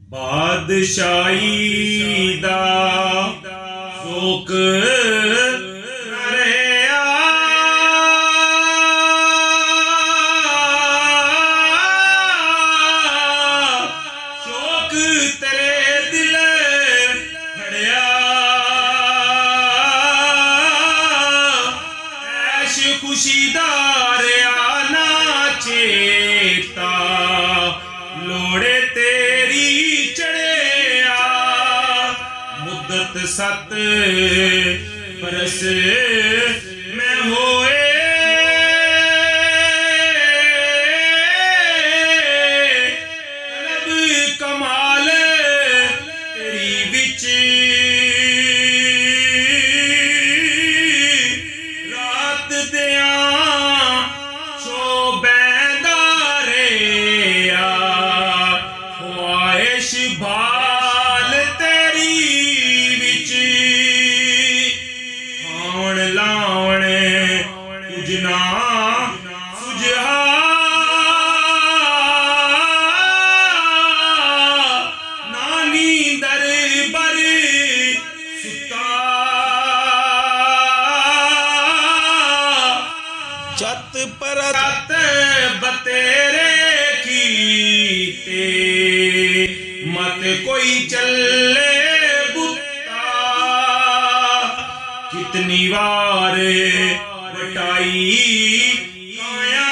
बादशाही दा शौक करेया, शौक तेरे दिल फड़िया, ऐश खुशी दा रहा ना चेता, लोड़े तेरी चढ़िया, मुद्दत 7 बरस में होए, तलब कमाल तेरी विच, रात दिया शोबैंदा रेया, ख्वाहिश भाल तेरी विच, खाण लावण कुछ ना सुझा, ना नींदर बर सुता, जत परत बतेरे कीते, मत कोई चले बुता, कितनी बार बटाई काया,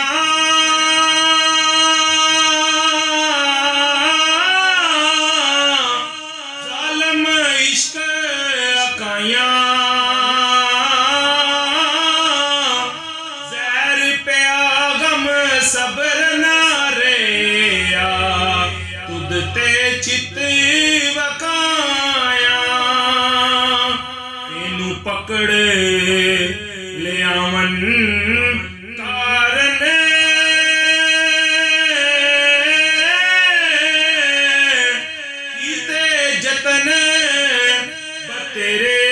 जालम इश्क अकाया, जहर पिया गम सबर ना रेया, तुद ते चित वकाया, तेनू पकड़ लियावन कारण, कीते जतन बतेरे,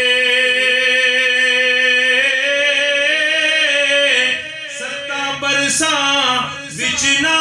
7 बरसां विच ना